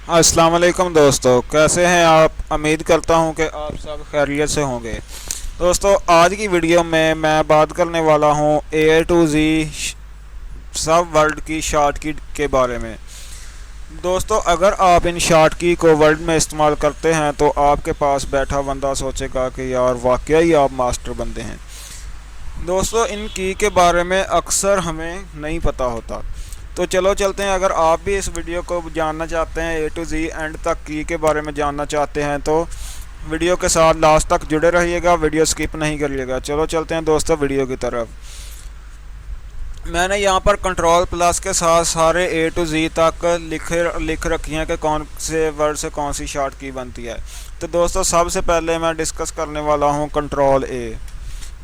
अस्सलाम वालेकुम दोस्तों, कैसे हैं आप। उम्मीद करता हूं कि आप सब खैरियत से होंगे। दोस्तों, आज की वीडियो में मैं बात करने वाला हूं A to Z सब वर्ड की शॉर्ट की के बारे में। दोस्तों, अगर आप इन शॉर्ट की को वर्ड में इस्तेमाल करते हैं तो आपके पास बैठा बंदा सोचेगा कि यार वाकई ही आप मास्टर बंदे हैं। दोस्तों, इन की के बारे में अक्सर हमें नहीं पता होता। तो चलो चलते हैं। अगर आप भी इस वीडियो को जानना चाहते हैं, A to Z एंड तक की के बारे में जानना चाहते हैं, तो वीडियो के साथ लास्ट तक जुड़े रहिएगा, वीडियो स्किप नहीं करिएगा। चलो चलते हैं दोस्तों वीडियो की तरफ। मैंने यहाँ पर कंट्रोल प्लस के साथ सारे A to Z तक लिख रखी हैं कि कौन से वर्ड से कौन सी शॉर्ट की बनती है। तो दोस्तों, सबसे पहले मैं डिस्कस करने वाला हूँ कंट्रोल A।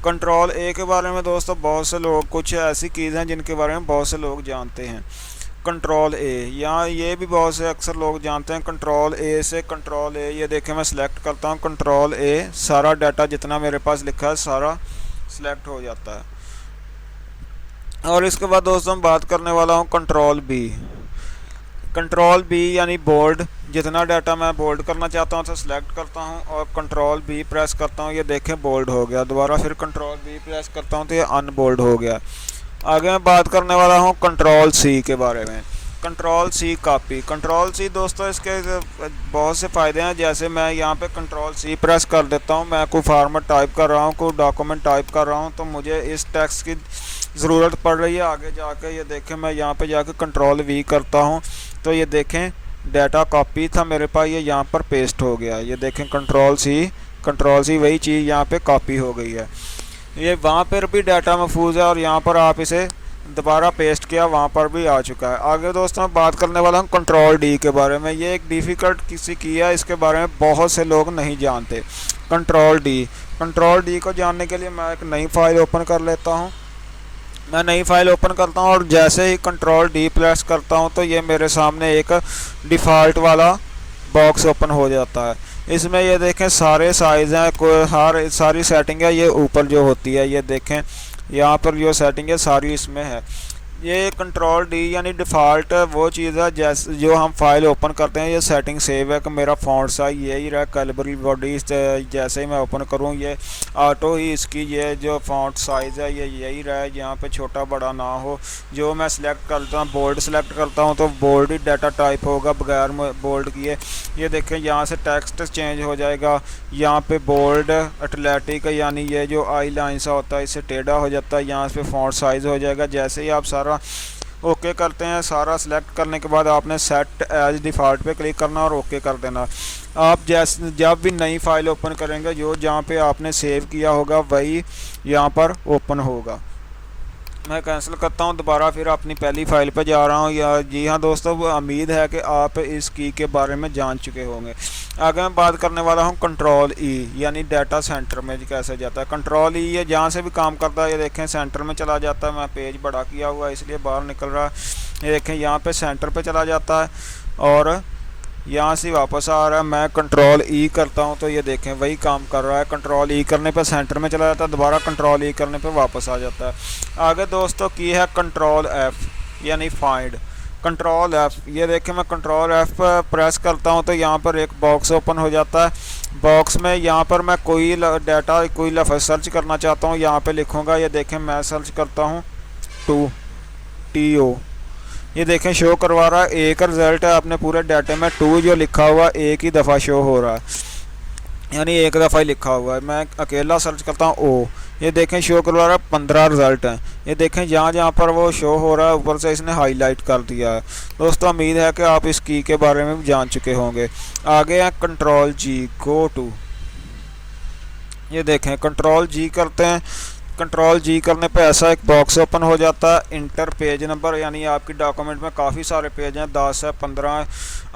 कंट्रोल ए के बारे में दोस्तों बहुत से लोग, कुछ ऐसी कीज़ हैं जिनके बारे में बहुत से लोग जानते हैं। कंट्रोल ए, यहाँ ये भी बहुत से अक्सर लोग जानते हैं। कंट्रोल ए से कंट्रोल ए, ये देखें मैं सिलेक्ट करता हूँ कंट्रोल ए, सारा डाटा जितना मेरे पास लिखा है सारा सिलेक्ट हो जाता है। और इसके बाद दोस्तों मैं बात करने वाला हूँ कंट्रोल बी। कंट्रोल बी यानी बोल्ड, जितना डाटा मैं बोल्ड करना चाहता हूँ तो सिलेक्ट करता हूँ और कंट्रोल बी प्रेस करता हूँ, ये देखें बोल्ड हो गया। दोबारा फिर कंट्रोल बी प्रेस करता हूँ तो ये अनबोल्ड हो गया। आगे मैं बात करने वाला हूँ कंट्रोल सी के बारे में। Control C copy. Control C दोस्तों इसके बहुत से फ़ायदे हैं। जैसे मैं यहाँ पे कंट्रोल सी प्रेस कर देता हूँ, मैं कोई फार्मेट टाइप कर रहा हूँ, कोई डॉक्यूमेंट टाइप कर रहा हूँ, तो मुझे इस टेक्स्ट की ज़रूरत पड़ रही है आगे जाके। ये देखें मैं यहाँ पे जाके कंट्रोल वी करता हूँ तो ये देखें डाटा कॉपी था मेरे पास, ये यहाँ पर पेस्ट हो गया। ये देखें कंट्रोल सी वही चीज़ यहाँ पे कॉपी हो गई है। ये वहाँ पर भी डाटा महफूज है और यहाँ पर आप इसे दोबारा पेस्ट किया, वहाँ पर भी आ चुका है। आगे दोस्तों मैं बात करने वाला हूँ कंट्रोल डी के बारे में। ये एक डिफ़िकल्ट किसी की है, इसके बारे में बहुत से लोग नहीं जानते। कंट्रोल डी को जानने के लिए मैं एक नई फाइल ओपन कर लेता हूँ। मैं नई फाइल ओपन करता हूँ और जैसे ही कंट्रोल डी प्रेस करता हूँ तो ये मेरे सामने एक डिफ़ॉल्ट वाला बॉक्स ओपन हो जाता है। इसमें ये देखें सारे साइज़ हैं, कोई सारी सेटिंग है ये ऊपर जो होती है, ये देखें यहाँ पर जो सेटिंग है सारी इसमें है। ये कंट्रोल डी यानी डिफ़ॉल्ट वो चीज़ है जैसे जो हम फाइल ओपन करते हैं, ये सेटिंग सेव है कि मेरा फ़ॉन्ट साइज यही रहा, कैलिबरी बॉडी जैसे ही मैं ओपन करूँ ये ऑटो ही इसकी ये जो फ़ॉन्ट साइज़ है ये यही रहा, यहाँ पे छोटा बड़ा ना हो। जो मैं सिलेक्ट करता हूँ बोल्ड सिलेक्ट करता हूँ तो बोल्ड ही डाटा टाइप होगा बगैर बोल्ड किए। ये देखें यहाँ से टेक्स्ट चेंज हो जाएगा, यहाँ पे बोल्ड एटलेटिक यानी ये जो आई लाइन सा होता है इससे टेढ़ा हो जाता है, यहाँ पे फ़ॉन्ट साइज़ हो जाएगा। जैसे ही आप सारा ओके करते हैं, सारा सिलेक्ट करने के बाद आपने सेट एज डिफ़ॉल्ट पे क्लिक करना और ओके कर देना। आप जैसे जब भी नई फाइल ओपन करेंगे जो जहाँ पे आपने सेव किया होगा वही यहाँ पर ओपन होगा। मैं कैंसिल करता हूँ, दोबारा फिर अपनी पहली फ़ाइल पर जा रहा हूँ। या जी हाँ दोस्तों, उम्मीद है कि आप इस की के बारे में जान चुके होंगे। आगे मैं बात करने वाला हूँ कंट्रोल ई यानी डाटा सेंटर में कैसे जाता है। कंट्रोल ई ये जहाँ से भी काम करता है, ये देखें सेंटर में चला जाता है। मैं पेज बड़ा किया हुआ है इसलिए बाहर निकल रहा है। ये देखें यहाँ पे सेंटर पे चला जाता है और यहाँ से वापस आ रहा है। मैं कंट्रोल ई करता हूँ तो ये देखें वही काम कर रहा है। कंट्रोल ई करने पे सेंटर में चला जाता है, दोबारा कंट्रोल ई करने पे वापस आ जाता है। आगे दोस्तों की है कंट्रोल एफ़ यानी फाइंड। कंट्रोल एफ़, ये देखें मैं कंट्रोल एफ़ प्रेस करता हूँ तो यहाँ पर एक बॉक्स ओपन हो जाता है। बॉक्स में यहाँ पर मैं कोई डाटा कोई लफ्ज़ सर्च करना चाहता हूँ, यहाँ पे लिखूँगा। ये देखें मैं सर्च करता हूँ TO, ये देखें शो करवा रहा है। एक रिज़ल्ट है अपने पूरे डाटे में, 2 जो लिखा हुआ एक ही दफ़ा शो हो रहा है, यानी एक दफ़ा ही लिखा हुआ है। मैं अकेला सर्च करता हूँ O, ये देखें शो करवा रहा है 15 रिज़ल्ट हैं। ये देखें जहाँ जहाँ पर वो शो हो रहा है ऊपर से इसने हाईलाइट कर दिया है। दोस्तों उम्मीद है कि आप इस की के बारे में भी जान चुके होंगे। आगे है कंट्रोल जी गो टू। ये देखें कंट्रोल जी करते हैं, कंट्रोल जी करने पे ऐसा एक बॉक्स ओपन हो जाता है। इंटर पेज नंबर यानी आपकी डॉक्यूमेंट में काफ़ी सारे पेज हैं, 10 है 15।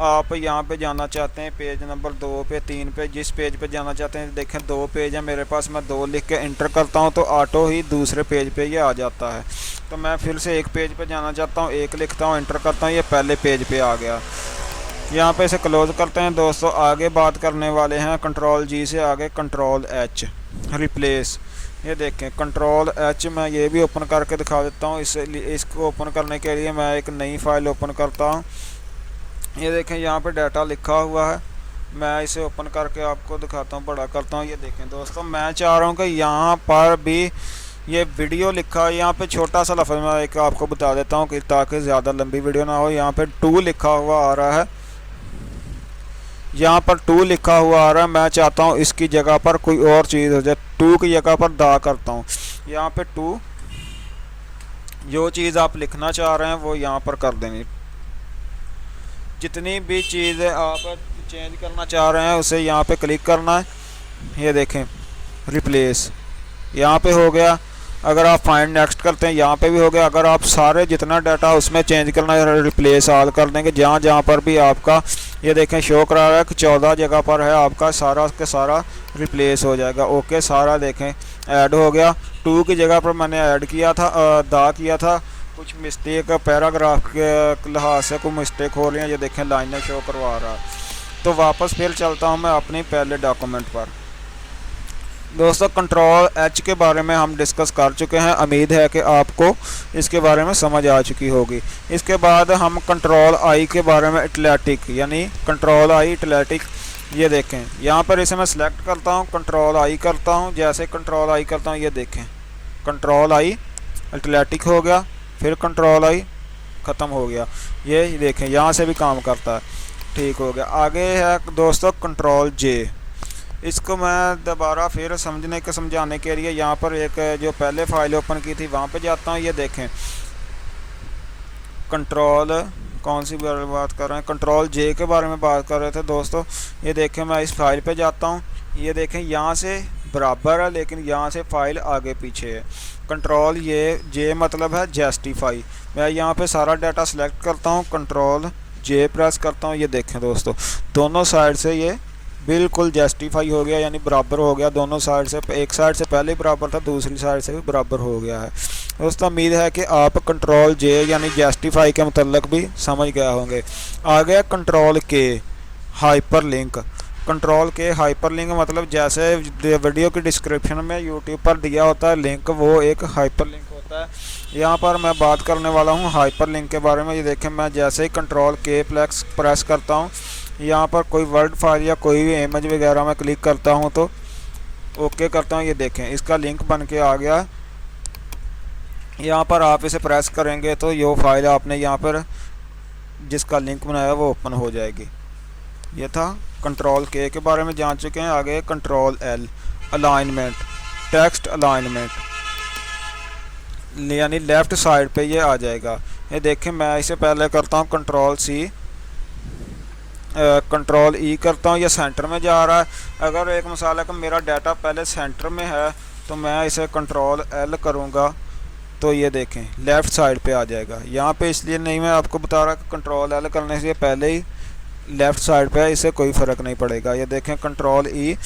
आप यहाँ पे जाना चाहते हैं पेज नंबर 2 पे 3 पे, जिस पेज पे जाना चाहते हैं। देखें 2 पेज है मेरे पास, मैं 2 लिख के इंटर करता हूँ तो ऑटो ही दूसरे पेज पे ये आ जाता है। तो मैं फिर से एक पेज पे जाना चाहता हूँ, 1 लिखता हूँ इंटर करता हूँ, ये पहले पेज पे आ गया। यहाँ पे इसे क्लोज़ करते हैं। दोस्तों आगे बात करने वाले हैं कंट्रोल जी से आगे कंट्रोल एच रिप्लेस। ये देखें कंट्रोल एच, मैं ये भी ओपन करके दिखा देता हूँ। इसको ओपन करने के लिए मैं एक नई फाइल ओपन करता हूँ। ये देखें यहाँ पे डाटा लिखा हुआ है। मैं इसे ओपन करके आपको दिखाता हूँ, बड़ा करता हूँ। ये देखें दोस्तों, मैं चाह रहा हूँ कि यहाँ पर भी ये वीडियो लिखा है, यहाँ पे छोटा सा लफ्ज़ मैं एक आपको बता देता हूँ कि ताकि ज़्यादा लंबी वीडियो ना हो। यहाँ पे 2 लिखा हुआ आ रहा है, यहाँ पर 2 लिखा हुआ आ रहा है। मैं चाहता हूँ इसकी जगह पर कोई और चीज़ हो जाए, 2 की जगह पर दा करता हूँ। यहाँ पे 2, जो चीज़ आप लिखना चाह रहे हैं वो यहाँ पर कर देनी। जितनी भी चीज़ आप चेंज करना चाह रहे हैं उसे यहाँ पे क्लिक करना है। ये देखें रिप्लेस यहाँ पे हो गया। अगर आप फाइंड नेक्स्ट करते हैं यहाँ पे भी हो गया। अगर आप सारे जितना डाटा उसमें चेंज करना है रिप्लेस ऑल कर देंगे, जहाँ जहाँ पर भी आपका ये देखें शो करा रहा है कि 14 जगह पर है, आपका सारा के सारा रिप्लेस हो जाएगा। ओके, सारा देखें ऐड हो गया। 2 की जगह पर मैंने ऐड किया था, दा किया था। कुछ मिस्टेक पैराग्राफ के लिहाज से कोई मिस्टेक हो रही है, ये देखें लाइनें शो करवा रहा है। तो वापस फिर चलता हूँ मैं अपनी पहले डॉक्यूमेंट पर। दोस्तों कंट्रोल एच के बारे में हम डिस्कस कर चुके हैं, उम्मीद है कि आपको इसके बारे में समझ आ चुकी होगी। इसके बाद हम कंट्रोल आई के बारे में, इटलेटिक यानी कंट्रोल आई इटलेटिक। ये देखें यहाँ पर इसे मैं सिलेक्ट करता हूँ, कंट्रोल आई करता हूँ। जैसे कंट्रोल आई करता हूँ ये देखें कंट्रोल आई इटलेटिक हो गया, फिर कंट्रोल आई ख़त्म हो गया। ये देखें यहाँ से भी काम करता है, ठीक हो गया। आगे है दोस्तों कंट्रोल जे। इसको मैं दोबारा फिर समझाने के लिए यहाँ पर एक जो पहले फाइल ओपन की थी वहाँ पे जाता हूँ। ये देखें कंट्रोल कौन सी बात कर रहे हैं, कंट्रोल जे के बारे में बात कर रहे थे दोस्तों। ये देखें मैं इस फाइल पे जाता हूँ। ये देखें यहाँ से बराबर है लेकिन यहाँ से फाइल आगे पीछे है। कंट्रोल ये जे मतलब है जस्टिफाई। मैं यहाँ पे सारा डाटा सेलेक्ट करता हूँ, कंट्रोल जे प्रेस करता हूँ। ये देखें दोस्तों दोनों साइड से ये बिल्कुल जस्टिफाई हो गया, यानी बराबर हो गया। दोनों साइड से, एक साइड से पहले ही बराबर था, दूसरी साइड से भी बराबर हो गया है दोस्तों। उम्मीद है कि आप कंट्रोल जे यानी जस्टिफाई के मतलब भी समझ गए होंगे। आ गया कंट्रोल के हाइपर लिंक। कंट्रोल के हाइपर लिंक मतलब जैसे वीडियो की डिस्क्रिप्शन में यूट्यूब पर दिया होता है लिंक, वो एक हाइपर लिंक होता है। यहाँ पर मैं बात करने वाला हूँ हाइपर लिंक के बारे में। ये देखें मैं जैसे ही कंट्रोल के प्रेस करता हूँ, यहाँ पर कोई वर्ड फाइल या कोई भी इमेज वगैरह में क्लिक करता हूँ तो ओके करता हूँ। ये देखें इसका लिंक बन के आ गया। यहाँ पर आप इसे प्रेस करेंगे तो ये फाइल आपने यहाँ पर जिसका लिंक बनाया वो ओपन हो जाएगी। ये था कंट्रोल के बारे में जान चुके हैं। आगे control L alignment, text alignment यानी लेफ़्ट साइड पे ये आ जाएगा। ये देखें मैं इसे पहले करता हूँ कंट्रोल सी, कंट्रोल ई करता हूँ, ये सेंटर में जा रहा है। अगर एक मिसाल है कि मेरा डाटा पहले सेंटर में है तो मैं इसे कंट्रोल एल करूँगा तो ये देखें लेफ़्ट साइड पे आ जाएगा। यहाँ पे इसलिए नहीं मैं आपको बता रहा कि कंट्रोल एल करने से पहले ही लेफ़्ट साइड पे है, इससे कोई फ़र्क नहीं पड़ेगा। ये देखें कंट्रोल ई,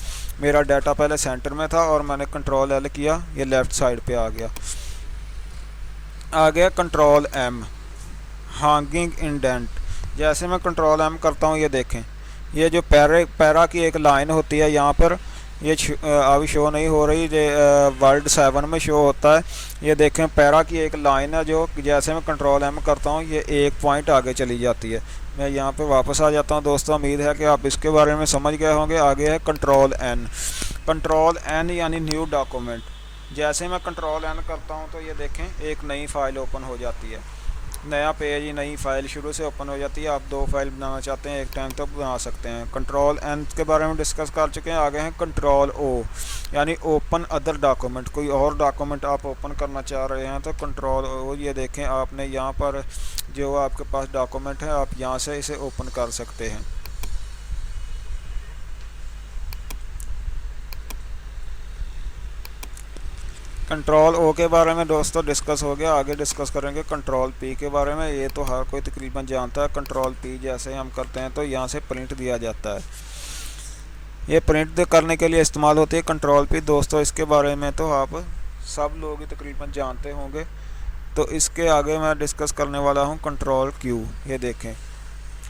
मेरा डाटा पहले सेंटर में था और मैंने कंट्रोल एल किया, ये लेफ़्ट साइड पे आ गया। आ गया कंट्रोल एम हैंगिंग इंडेंट। जैसे मैं कंट्रोल एम करता हूँ ये देखें ये जो पैरा की एक लाइन होती है यहाँ पर, ये अभी शो नहीं हो रही, ये वर्ड 7 में शो होता है। ये देखें पैरा की एक लाइन है जो जैसे मैं कंट्रोल एम करता हूँ ये 1 पॉइंट आगे चली जाती है। मैं यहाँ पे वापस आ जाता हूँ दोस्तों। उम्मीद है कि आप इसके बारे में समझ गए होंगे। आगे है कंट्रोल एन। कंट्रोल एन यानी न्यू डॉक्यूमेंट। जैसे मैं कंट्रोल एन करता हूँ तो ये देखें एक नई फ़ाइल ओपन हो जाती है, नया पेज, नई फ़ाइल शुरू से ओपन हो जाती है। आप 2 फाइल बनाना चाहते हैं एक टाइम तो बना सकते हैं। कंट्रोल एन के बारे में डिस्कस कर चुके हैं। आगे हैं कंट्रोल ओ यानी ओपन अदर डॉक्यूमेंट। कोई और डॉक्यूमेंट आप ओपन करना चाह रहे हैं तो कंट्रोल ओ, ये देखें आपने यहाँ पर जो आपके पास डॉक्यूमेंट है आप यहाँ से इसे ओपन कर सकते हैं। कंट्रोल ओ के बारे में दोस्तों डिस्कस हो गया। आगे डिस्कस करेंगे कंट्रोल पी के बारे में। ये तो हर कोई तकरीबन जानता है। कंट्रोल पी जैसे हम करते हैं तो यहाँ से प्रिंट दिया जाता है। ये प्रिंट करने के लिए इस्तेमाल होती है कंट्रोल पी दोस्तों। इसके बारे में तो आप सब लोग ही तकरीबन जानते होंगे। तो इसके आगे मैं डिस्कस करने वाला हूँ कंट्रोल क्यू। ये देखें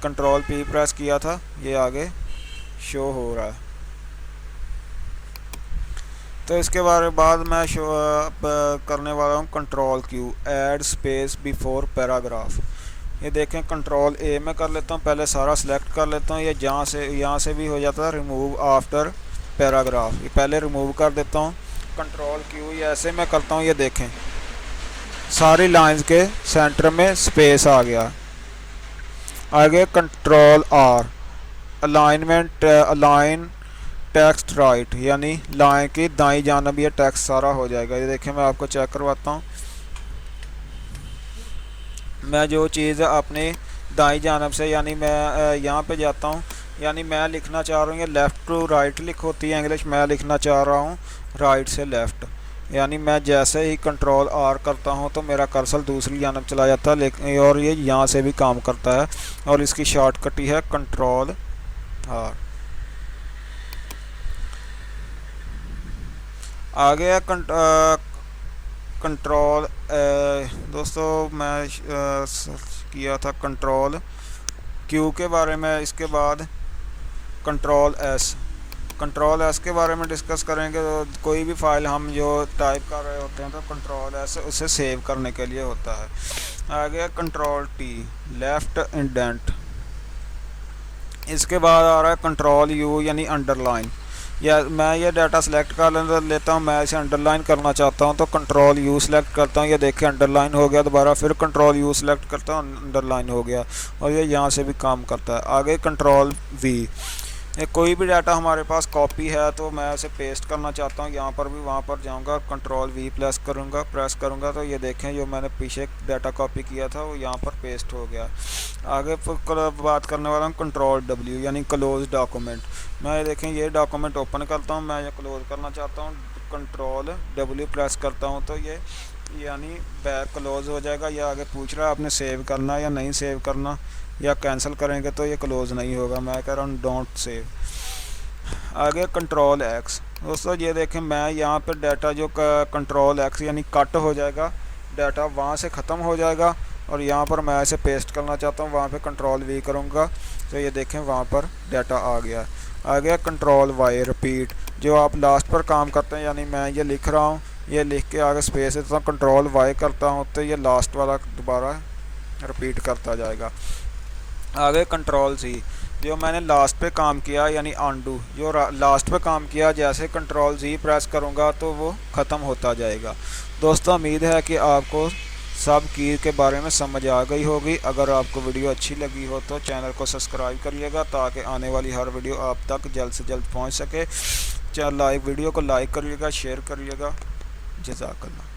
कंट्रोल पी प्रेस किया था, ये आगे शो हो रहा है। तो इसके बारे बाद मैं करने वाला हूँ control Q, add space before paragraph. ये देखें कंट्रोल ए में कर लेता हूँ, पहले सारा सिलेक्ट कर लेता हूँ। ये यहाँ से भी हो जाता है रिमूव आफ्टर पैराग्राफ, ये पहले रिमूव कर देता हूँ। कंट्रोल क्यू, ये ऐसे मैं करता हूँ। ये देखें सारी लाइंस के सेंटर में स्पेस आ गया। आगे control R, alignment, align text right, यानी लाइन की दाईं जानब ये टेक्स्ट सारा हो जाएगा। ये देखें मैं आपको चेक करवाता हूँ। मैं जो चीज़ अपनी दाईं जानब से, यानी मैं यहाँ पे जाता हूँ, यानी मैं लिखना चाह रहा हूँ, ये लेफ़्ट टू राइट लिख होती है इंग्लिश, मैं लिखना चाह रहा हूँ राइट से लेफ़्ट। यानी मैं जैसे ही कंट्रोल आर करता हूँ तो मेरा कर्सर दूसरी जानब चला जाता है, लेकिन और ये यहाँ से भी काम करता है। और इसकी शॉर्टकट ही है कंट्रोल आर। आगे है कंट्रोल, दोस्तों मैं सर्च किया था कंट्रोल क्यू के बारे में। इसके बाद कंट्रोल एस, कंट्रोल एस के बारे में डिस्कस करेंगे। तो कोई भी फाइल हम जो टाइप कर रहे होते हैं तो कंट्रोल एस उसे सेव करने के लिए होता है। आगे कंट्रोल टी, लेफ़्ट इंडेंट। इसके बाद आ रहा है कंट्रोल यू, यानी अंडरलाइन। या मैं ये डाटा सेलेक्ट कर लेता हूँ, मैं इसे अंडरलाइन करना चाहता हूँ तो कंट्रोल यू सेलेक्ट करता हूँ। ये देखिए अंडरलाइन हो गया, दोबारा फिर कंट्रोल यू सेलेक्ट करता हूँ, अंडरलाइन हो गया। और ये यहाँ से भी काम करता है। आगे कंट्रोल वी, ये कोई भी डाटा हमारे पास कॉपी है तो मैं उसे पेस्ट करना चाहता हूँ, यहाँ पर भी वहाँ पर जाऊँगा, कंट्रोल वी प्रेस करूँगा तो ये देखें जो मैंने पीछे डाटा कॉपी किया था वो यहाँ पर पेस्ट हो गया। आगे बात करने वाला हूँ कंट्रोल डब्ल्यू, यानी क्लोज डॉक्यूमेंट। मैं देखें ये डॉक्यूमेंट ओपन करता हूँ, मैं ये क्लोज करना चाहता हूँ, कंट्रोल डब्ल्यू प्रेस करता हूँ तो ये यानी बैक क्लोज हो जाएगा। या आगे पूछ रहा है आपने सेव करना या नहीं सेव करना, या कैंसिल करेंगे तो ये क्लोज़ नहीं होगा। मैं कह रहा हूँ डोंट सेव। आगे कंट्रोल एक्स, दोस्तों ये देखें मैं यहाँ पर डाटा जो कंट्रोल एक्स यानी कट हो जाएगा, डाटा वहाँ से ख़त्म हो जाएगा। और यहाँ पर मैं इसे पेस्ट करना चाहता हूँ, वहाँ पे कंट्रोल वी करूँगा तो ये देखें वहाँ पर डाटा आ गया। आ गया कंट्रोल वाई रिपीट, जो आप लास्ट पर काम करते हैं, यानी मैं ये लिख रहा हूँ, ये लिख के आगे स्पेस देता हूँ, कंट्रोल वाई करता हूँ तो ये लास्ट वाला दोबारा रिपीट करता जाएगा। आगे कंट्रोल सी, जो मैंने लास्ट पे काम किया यानी अंडू, जो लास्ट पे काम किया, जैसे कंट्रोल जी प्रेस करूँगा तो वो ख़त्म होता जाएगा। दोस्तों उम्मीद है कि आपको सब की के बारे में समझ आ गई होगी। अगर आपको वीडियो अच्छी लगी हो तो चैनल को सब्सक्राइब करिएगा ताकि आने वाली हर वीडियो आप तक जल्द से जल्द पहुंच सके। वीडियो को लाइक करिएगा, शेयर करिएगा। जज़ाकल्लाह।